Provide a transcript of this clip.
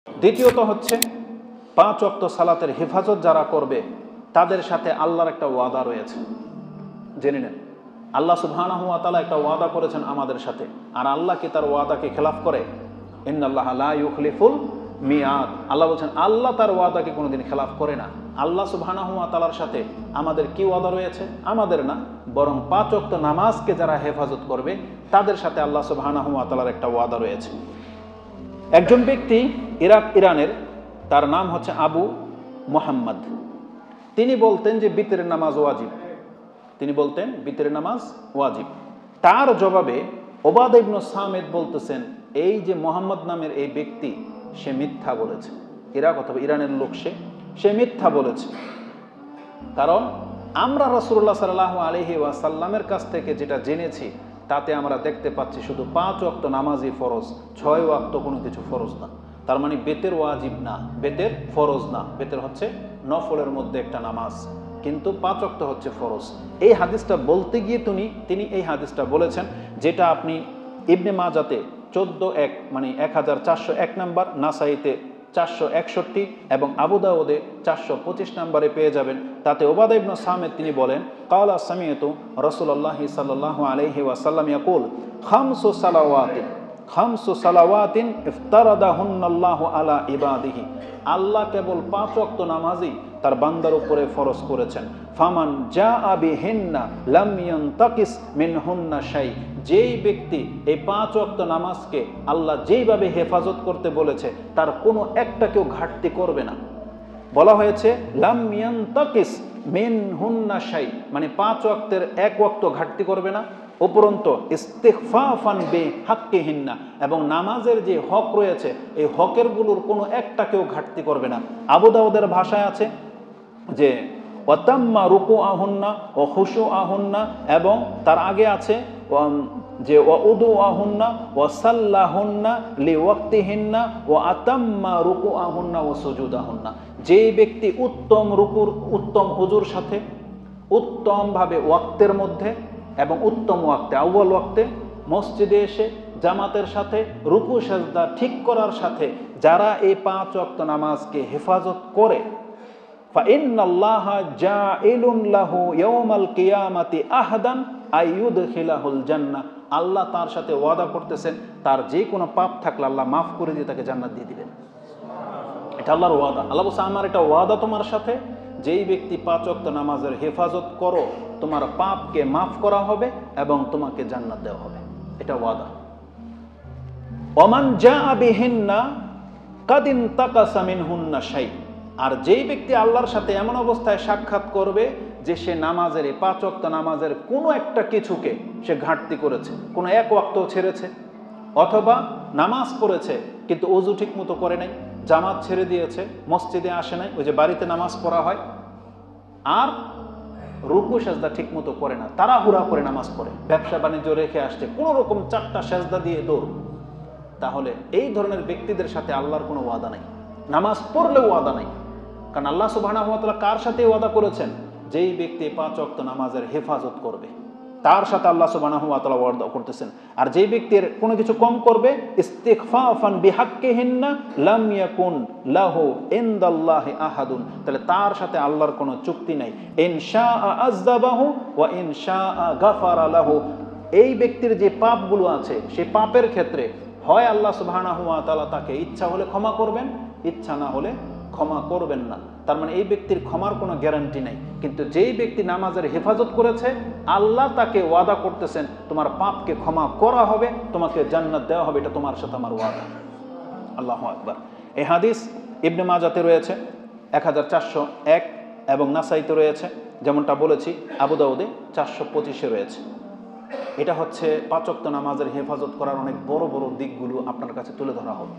দ্বিতীয়ত হচ্ছে 5 ওয়াক্ত সালাতের হেফাজত যারা করবে তাদের সাথে আল্লাহর একটা ওয়াদা রয়েছে, জেনে নেন। আল্লাহ সুবহানাহু ওয়া তাআলা একটা ওয়াদা করেছেন আমাদের সাথে, আর আল্লাহ কি তার ওয়াদাকে খেলাফ করে? ইন্নাল্লাহা লা ইউখলিফুল মিয়াদ। আল্লাহ বলছেন আল্লাহ তার ওয়াদাকে কোনোদিন খেলাফ করে না। আল্লাহ সুবহানাহু ওয়া তাআলার সাথে আমাদের কি ওয়াদা রয়েছে? আমাদের না, বরং 5 ওয়াক্ত নামাজকে যারা হেফাজত করবে তাদের সাথে আল্লাহ সুবহানাহু ওয়া তাআলার একটা ওয়াদা রয়েছে। একজন ব্যক্তি ইরানের, তার নাম হচ্ছে আবু মুহাম্মদ। তিনি বলতেন যে বিতরের নামাজ ওয়াজিব। তিনি বলতেন বিতরের নামাজ ওয়াজিব। তার জবাবে ওবাদা ইবনে সামিত বলতেছেন এই যে মুহাম্মদ নামের এই ব্যক্তি সে মিথ্যা বলেছে। ইরাক অথবা ইরানের লোক, সে মিথ্যা বলেছে। কারণ আমরা রাসূলুল্লাহ সাল্লাল্লাহু আলাইহি ওয়াসাল্লামের কাছ থেকে যেটা জেনেছি তাতে আমরা দেখতে পাচ্ছি শুধু 5 ওয়াক্ত নামাজই ফরজ, 6 ওয়াক্ত কোনো কিছু ফরজ না। তার মানে বেতের ওয়াজিব না, বেতের ফরজ না, বেতের হচ্ছে নফলের মধ্যে একটা নামাজ, কিন্তু 5 ওয়াক্ত হচ্ছে ফরজ। এই হাদিসটা বলতে গিয়ে তিনি এই হাদিসটা বলেছেন, যেটা আপনি ইবনে মাজাতে 14 মানে 1401 নাম্বার, নাসাইতে 461 এবং আবু দাউদে 425 নম্বরে পেয়ে যাবেন। তাতে ওবাদা ইবনে সামিত তিনি বলেন, ক্বালা সামিআতু রাসূলুল্লাহি সাল্লাল্লাহু আলাইহি ওয়াসাল্লাম ইয়াকুল খামসু সালাওয়াতিন ইফতারাদাহুন্নাল্লাহু আলা ইবাদিহি। আল্লাহ কেবল 5 ওয়াক্ত নামাজই তার বান্দার উপরে ফরজ করেছেন। ফামান জাআ বিহিন্না লাম ইয়ানতাকিস মিনহুন্না শাই। যেই ব্যক্তি এই 5 ওয়াক্ত নামাজকে আল্লাহ যেইভাবে হেফাজত করতে বলেছে তার কোনো একটাকেও ঘাটতি করবে না। বলা হয়েছে লাম ইয়ানতাকিস মিনহুন্না শাই, মানে 5 ওয়াক্তের 1 ওয়াক্ত ঘাটতি করবে না। উপরন্তু ইস্তিগফাফান বিহাক্কিহিন্না, এবং নামাজের যে হক রয়েছে এই হকের গুলোর কোনো একটাকেও ঘাটতি করবে না। আবু দাউদের ভাষায় আছে যে ওয়াতাম্মা রুকুআহুন্না ওয়া খুশুআহুন্না, এবং তার আগে আছে যে ওয়াউদুআহুন্না ওয়া সাল্লাহুন্না লিওয়াক্তিহিন্না ওয়া আতাম্মা রুকুআহুন্না ওয়া সুজুদাহুন্না। যে ব্যক্তি উত্তম রুকুর উত্তম হুজুর সাথে, উত্তমভাবে ওয়াক্তের মধ্যে এবং উত্তম ওয়াক্তে আউয়াল ওয়াক্তে মসজিদে এসে জামাতের সাথে রুকু সাজদা ঠিক করার সাথে যারা এই 5 ওয়াক্ত নামাজকে হেফাজত করে, ফাইন্নাল্লাহা জাইলুন লাহু ইয়াউমাল কিয়ামাতি আহদান আইয়ুদখিলাহুল জান্নাহ। আল্লাহ তার সাথে ওয়াদা করতেছেন তার যে কোনো পাপ থাকলে আল্লাহ মাফ করে দিয়ে তাকে জান্নাত দিয়ে দিবেন। এটা আল্লাহর ওয়াদা। আল্লাহ বলছে আমার এটা ওয়াদা তোমার সাথে, যেই ব্যক্তি 5 ওয়াক্ত নামাজের হেফাজত করো তোমার পাপকে মাফ করা হবে এবং তোমাকে জান্নাত দেওয়া হবে। এটা ওয়াদা। ওমান জাআ বিহিন্না কাদ ইনতাকাসা মিনহুন্না শাই। আর যেই ব্যক্তি আল্লাহর সাথে এমন অবস্থায় সাক্ষাৎ করবে যে সে নামাজের এই 5 ওয়াক্ত নামাজের কোনো একটা কিছুকে সে ঘাটতি করেছে, কোনো 1 ওয়াক্তও ছেড়েছে, অথবা নামাজ পড়েছে কিন্তু ওযু ঠিক মতো করে নাই, জামাত ছেড়ে দিয়েছে, মসজিদে আসে নাই, ওই যে বাড়িতে নামাজ পড়া হয়, আর রুকু সেজদা ঠিক মতো করে না, তাড়াহুড়া করে নামাজ পড়ে, ব্যবসা বাণিজ্য রেখে আসছে, কোনো রকম 4টা সেজদা দিয়ে দৌড়, তাহলে এই ধরনের ব্যক্তিদের সাথে আল্লাহর কোনো ওয়াদা নাই, নামাজ পড়লেও ওয়াদা নাই। কারণ আল্লাহ সুবহানাহু ওয়া তাআলা কার সাথে ওয়াদা করেছেন? যেই ব্যক্তি 5 ওয়াক্ত নামাজের হেফাজত করবে তার সাথে আল্লাহ সুবহানাহু ওয়া তাআলা ওয়াদা করতেছেন। আর যেই ব্যক্তির কোনো কিছু কম করবে, ইস্তিগফাফান বিহাক্কিহিন্না লাম ইয়াকুন লাহু ইনদাল্লাহি আহাদুন, তাহলে তার সাথে আল্লাহর কোনো চুক্তি নাই। ইনশাআ আযযাবাহু ওয়া ইনশাআ গাফারা লাহু। এই ব্যক্তির যে পাপগুলো আছে সেই পাপের ক্ষেত্রে হয় আল্লাহ সুবহানাহু ওয়া তাআলা তাকে ইচ্ছা হলে ক্ষমা করবেন, ইচ্ছা না হলে ক্ষমা করবেন না। তার মানে এই ব্যক্তির ক্ষমার কোনো গ্যারান্টি নাই। কিন্তু যেই ব্যক্তি নামাজের হেফাজত করেছে আল্লাহ তাকে ওয়াদা করতেছেন তোমার পাপকে ক্ষমা করা হবে, তোমাকে জান্নাত দেওয়া হবে, এটা তোমার সাথে আমার ওয়াদা। আল্লাহু আকবার। এই হাদিস ইবনে মাজাতে রয়েছে 1401 এবং নাসাইতে রয়েছে, যেমনটা বলেছি আবু দাউদে 425-এ রয়েছে। এটা হচ্ছে 5 ওয়াক্ত নামাজের হেফাজত করার অনেক বড় বড় দিকগুলো আপনার কাছে তুলে ধরা হবে।